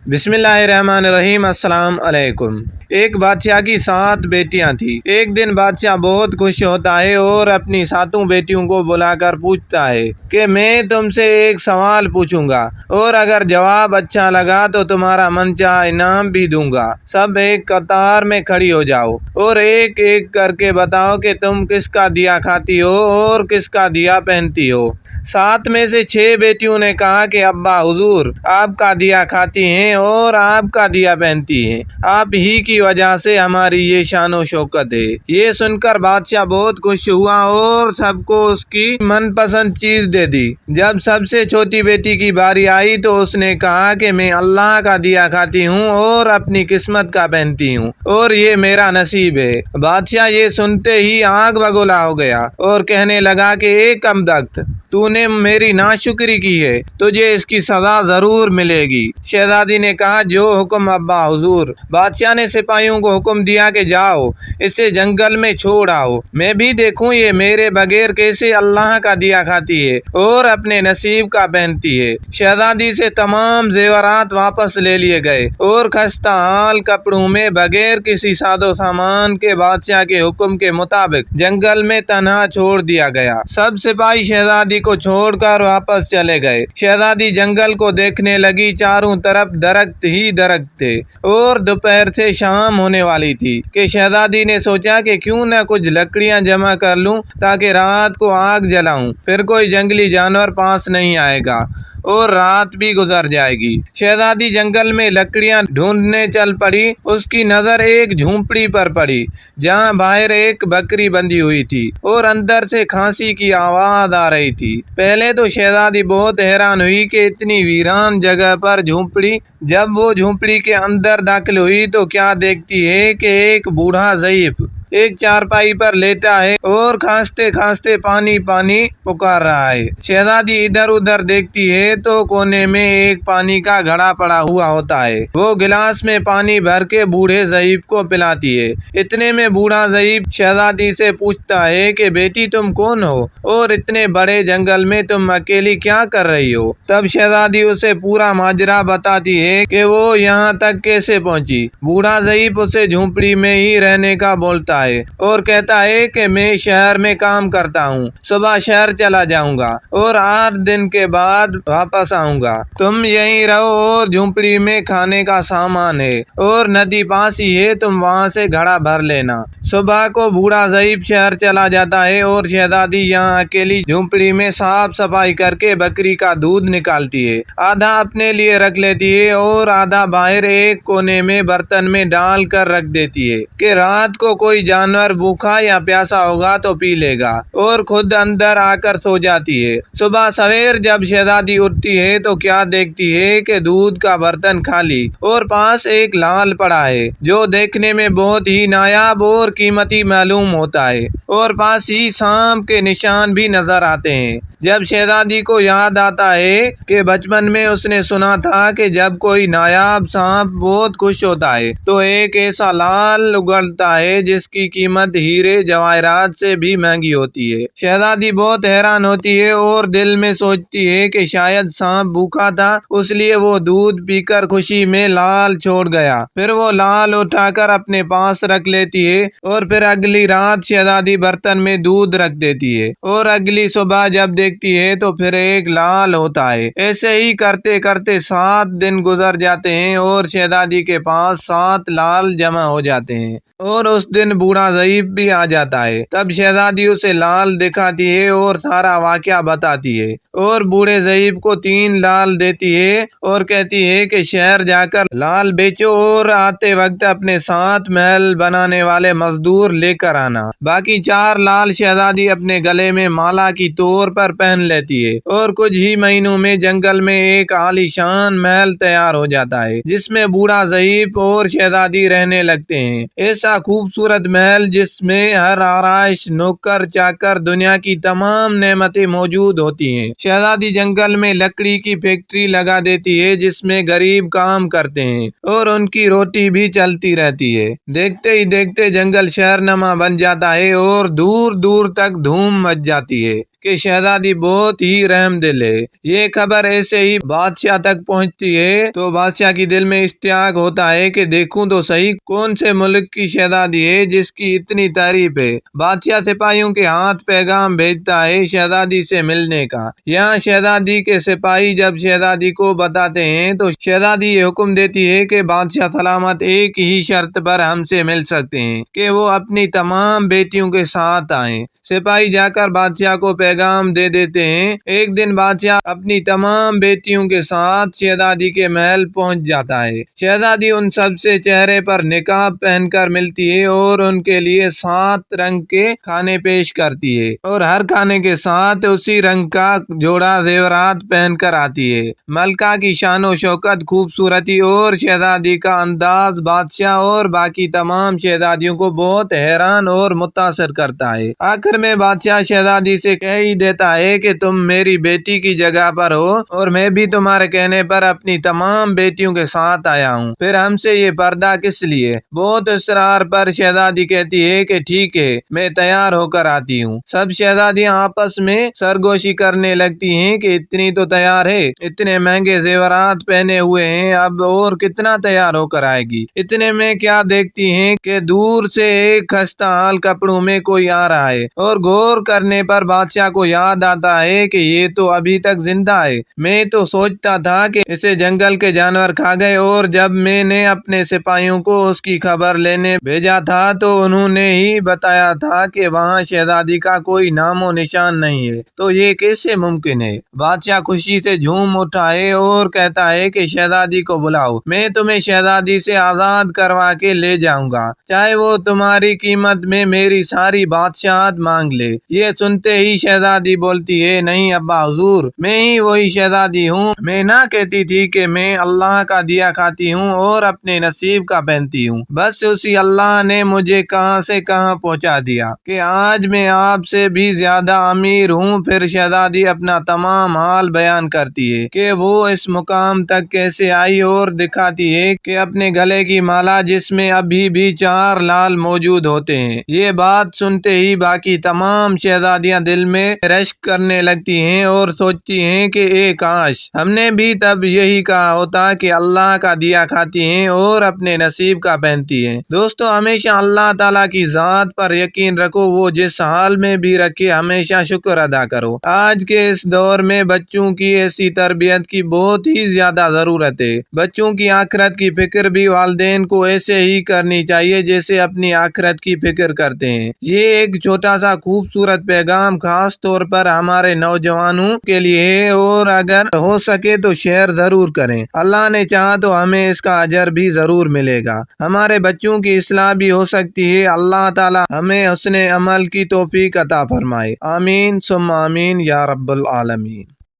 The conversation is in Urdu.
بسم اللہ الرحمن الرحیم۔ السلام علیکم۔ ایک بادشاہ کی 7 بیٹیاں تھیں۔ ایک دن بادشاہ بہت خوش ہوتا ہے اور اپنی 7 بیٹیوں کو بلا کر پوچھتا ہے کہ میں تم سے ایک سوال پوچھوں گا اور اگر جواب اچھا لگا تو تمہارا من چاہا انعام بھی دوں گا۔ سب ایک قطار میں کھڑی ہو جاؤ اور ایک ایک کر کے بتاؤ کہ تم کس کا دیا کھاتی ہو اور کس کا دیا پہنتی ہو۔ 7 میں سے 6 بیٹیوں نے کہا کہ ابا حضور، آپ کا دیا کھاتی ہیں اور آپ کا دیا پہنتی ہیں، آپ ہی کی وجہ سے ہماری یہ شان و شوکت ہے۔ یہ سن کر بادشاہ بہت خوش ہوا اور سب کو اس کی من پسند چیز دے دی۔ جب سب سے چھوٹی بیٹی کی باری آئی تو اس نے کہا کہ میں اللہ کا دیا کھاتی ہوں اور اپنی قسمت کا پہنتی ہوں اور یہ میرا نصیب ہے۔ بادشاہ یہ سنتے ہی آگ بگولا ہو گیا اور کہنے لگا کہ اے کمبخت، تو نے میری ناشکری کی ہے، تجھے اس کی سزا ضرور ملے گی۔ شہزادی نے کہا جو حکم ابا حضور۔ بادشاہ نے سپاہیوں کو حکم دیا کہ جاؤ اسے جنگل میں چھوڑ آؤ، میں بھی دیکھوں یہ میرے بغیر کیسے اللہ کا دیا کھاتی ہے اور اپنے نصیب کا پہنتی ہے۔ شہزادی سے تمام زیورات واپس لے لیے گئے اور خستہ حال کپڑوں میں بغیر کسی ساز و سامان کے بادشاہ کے حکم کے مطابق جنگل میں تنہا چھوڑ دیا گیا۔ سب سپاہی شہزادی کو چھوڑ کر واپس چلے گئے۔ شہزادی جنگل کو دیکھنے لگی، چاروں طرف درخت ہی درخت تھے اور دوپہر سے شام ہونے والی تھی کہ شہزادی نے سوچا کہ کیوں نہ کچھ لکڑیاں جمع کر لوں تاکہ رات کو آگ جلاؤں، پھر کوئی جنگلی جانور پاس نہیں آئے گا اور رات بھی گزر جائے گی۔ شہزادی جنگل میں لکڑیاں ڈھونڈنے چل پڑی۔ اس کی نظر ایک جھونپڑی پر پڑی جہاں باہر ایک بکری بندھی ہوئی تھی اور اندر سے کھانسی کی آواز آ رہی تھی۔ پہلے تو شہزادی بہت حیران ہوئی کہ اتنی ویران جگہ پر جھونپڑی۔ جب وہ جھونپڑی کے اندر داخل ہوئی تو کیا دیکھتی ہے کہ ایک بوڑھا ضعیف ایک چارپائی پر لیٹا ہے اور کھانستے کھانستے پانی پانی پکار رہا ہے۔ شہزادی ادھر ادھر دیکھتی ہے تو کونے میں ایک پانی کا گھڑا پڑا ہوا ہوتا ہے۔ وہ گلاس میں پانی بھر کے بوڑھے ضعیف کو پلاتی ہے۔ اتنے میں بوڑھا ضعیف شہزادی سے پوچھتا ہے کہ بیٹی تم کون ہو اور اتنے بڑے جنگل میں تم اکیلی کیا کر رہی ہو؟ تب شہزادی اسے پورا ماجرا بتاتی ہے کہ وہ یہاں تک کیسے پہنچی۔ بوڑھا ضعیف اسے جھونپڑی میں ہی رہنے کا بولتا ہے اور کہتا ہے کہ میں شہر میں کام کرتا ہوں، صبح شہر چلا جاؤں گا اور 8 دن کے بعد واپس آؤں گا۔ تم یہیں رہو اور جھونپڑی میں کھانے کا سامان ہے اور ندی پاس ہی ہے، تم وہاں سے گھڑا بھر لینا۔ صبح کو بوڑھا ضعیف شہر چلا جاتا ہے اور شہزادی یہاں اکیلی جھونپڑی میں صاف صفائی کر کے بکری کا دودھ نکالتی ہے، آدھا اپنے لیے رکھ لیتی ہے اور آدھا باہر ایک کونے میں برتن میں ڈال کر رکھ دیتی ہے کہ رات کو کوئی جانور بھوکا یا پیاسا ہوگا تو پی لے گا، اور خود اندر آ کر سو جاتی ہے۔ صبح سویر جب شہزادی اٹھتی ہے تو کیا دیکھتی ہے کہ دودھ کا برتن خالی اور پاس ایک لال پڑا ہے جو دیکھنے میں بہت ہی نایاب اور قیمتی معلوم ہوتا ہے، اور پاس ہی سانپ کے نشان بھی نظر آتے ہیں۔ جب شہزادی کو یاد آتا ہے کہ بچپن میں اس نے سنا تھا کہ جب کوئی نایاب سانپ بہت خوش ہوتا ہے تو ایک ایسا لال اگلتا ہے جس کی قیمت ہیرے جواہرات سے بھی مہنگی ہوتی ہے۔ شہزادی بہت حیران ہوتی ہے اور دل میں سوچتی ہے کہ شاید سانپ بھوکا تھا، اس لیے وہ دودھ پی کر خوشی میں لال چھوڑ گیا۔ پھر وہ لال اٹھا کر اپنے پاس رکھ لیتی ہے اور پھر اگلی رات شہزادی برتن میں دودھ رکھ دیتی ہے اور اگلی صبح جب دیکھتی ہے تو پھر ایک لال ہوتا ہے۔ ایسے ہی کرتے کرتے 7 دن گزر جاتے ہیں اور شہزادی کے پاس 7 لال جمع ہو جاتے ہیں اور اس دن بوڑھا ضعیف بھی آ جاتا ہے۔ تب شہزادی اسے لال دکھاتی ہے اور سارا واقعہ بتاتی ہے اور بوڑھے ضعیف کو 3 لال دیتی ہے اور کہتی ہے کہ شہر جا کر لال بیچو اور آتے وقت اپنے ساتھ محل بنانے والے مزدور لے کر آنا۔ باقی 4 لال شہزادی اپنے گلے میں مالا کی طور پر پہن لیتی ہے اور کچھ ہی مہینوں میں جنگل میں ایک عالی شان محل تیار ہو جاتا ہے جس میں بوڑھا ضعیف اور شہزادی رہنے لگتے ہیں۔ ایسا خوبصورت محل جس میں ہر آرائش، نوکر چاکر، دنیا کی تمام نعمتیں موجود ہوتی ہیں۔ شہزادی جنگل میں لکڑی کی فیکٹری لگا دیتی ہے جس میں غریب کام کرتے ہیں اور ان کی روٹی بھی چلتی رہتی ہے۔ دیکھتے ہی دیکھتے جنگل شہر نما بن جاتا ہے اور دور دور تک دھوم مچ جاتی ہے۔ کہ شہزادی بہت ہی رحم دل ہے۔ یہ خبر ایسے ہی بادشاہ تک پہنچتی ہے تو بادشاہ کی دل میں اشتیاق ہوتا ہے کہ دیکھوں تو صحیح کون سے ملک کی شہزادی ہے جس کی اتنی تعریف ہے۔ بادشاہ سپاہیوں کے ہاتھ پیغام بھیجتا ہے شہزادی سے ملنے کا۔ یہاں شہزادی کے سپاہی جب شہزادی کو بتاتے ہیں تو شہزادی یہ حکم دیتی ہے کہ بادشاہ سلامت ایک ہی شرط پر ہم سے مل سکتے ہیں کہ وہ اپنی تمام بیٹیوں کے ساتھ آئیں۔ سپاہی جا کر بادشاہ کو پیغام دے دیتے ہیں۔ ایک دن بادشاہ اپنی تمام بیٹیوں کے ساتھ شہزادی کے محل پہنچ جاتا ہے۔ شہزادی ان سب سے چہرے پر نقاب پہن کر ملتی ہے اور ان کے لیے 7 رنگ کے کھانے پیش کرتی ہے اور ہر کھانے کے ساتھ اسی رنگ کا جوڑا زیورات پہن کر آتی ہے۔ ملکہ کی شان و شوکت، خوبصورتی اور شہزادی کا انداز بادشاہ اور باقی تمام شہزادیوں کو بہت حیران اور متاثر کرتا ہے۔ آخر میں بادشاہ شہزادی سے کہہ ہی دیتا ہے کہ تم میری بیٹی کی جگہ پر ہو اور میں بھی تمہارے کہنے پر اپنی تمام بیٹیوں کے ساتھ آیا ہوں، پھر ہم سے یہ پردہ کس لیے؟ بہت اصرار پر شہزادی کہتی ہے کہ ٹھیک ہے، میں تیار ہو کر آتی ہوں۔ سب شہزادیاں آپس میں سرگوشی کرنے لگتی ہیں کہ اتنی تو تیار ہے، اتنے مہنگے زیورات پہنے ہوئے ہیں، اب اور کتنا تیار ہو کر آئے گی۔ اتنے میں کیا دیکھتی ہیں کہ دور سے ایک خستہ حال کپڑوں میں کوئی آ رہا ہے اور غور کرنے پر بادشاہ کو یاد آتا ہے کہ یہ تو ابھی تک زندہ ہے۔ میں تو سوچتا تھا کہ اسے جنگل کے جانور کھا گئے، اور جب میں نے اپنے سپاہیوں کو اس کی خبر لینے بھیجا تھا تو انہوں نے ہی بتایا تھا کہ وہاں شہزادی کا کوئی نام و نشان نہیں ہے، تو یہ کیسے ممکن ہے؟ بادشاہ خوشی سے جھوم اٹھا ہے اور کہتا ہے کہ شہزادی کو بلاؤ، میں تمہیں شہزادی سے آزاد کروا کے لے جاؤں گا، چاہے وہ تمہاری قیمت میں میری ساری بادشاہت مانگ لے۔ یہ سنتے ہی شہزادی بولتی ہے، نہیں ابا حضور، میں ہی وہی شہزادی ہوں۔ میں نہ کہتی تھی کہ میں اللہ کا دیا کھاتی ہوں اور اپنے نصیب کا پہنتی ہوں، بس اسی اللہ نے مجھے کہاں سے کہاں پہنچا دیا کہ آج میں آپ سے بھی زیادہ امیر ہوں۔ پھر شہزادی اپنا تمام حال بیان کرتی ہے کہ وہ اس مقام تک کیسے آئی اور دکھاتی ہے کہ اپنے گلے کی مالا جس میں ابھی بھی 4 لال موجود ہوتے ہیں۔ یہ بات سنتے ہی باقی تمام شہزادیاں دل میں رشک کرنے لگتی ہیں اور سوچتی ہیں کہ اے کاش ہم نے بھی تب یہی کہا ہوتا کہ اللہ کا دیا کھاتی ہیں اور اپنے نصیب کا پہنتی ہیں۔ دوستو، ہمیشہ اللہ تعالیٰ کی ذات پر یقین رکھو، وہ جس حال میں بھی رکھے ہمیشہ شکر ادا کرو۔ آج کے اس دور میں بچوں کی ایسی تربیت کی بہت ہی زیادہ ضرورت ہے۔ بچوں کی آخرت کی فکر بھی والدین کو ایسے ہی کرنی چاہیے جیسے اپنی آخرت کی فکر کرتے ہیں۔ یہ ایک چھوٹا سا خوبصورت پیغام خاص طور پر ہمارے نوجوانوں کے لیے ہے، اور اگر ہو سکے تو شیئر ضرور کریں۔ اللہ نے چاہا تو ہمیں اس کا اجر بھی ضرور ملے گا، ہمارے بچوں کی اصلاح بھی ہو سکتی ہے۔ اللہ تعالی ہمیں حسن عمل کی توفیق عطا فرمائے، آمین ثم آمین یا رب العالمین۔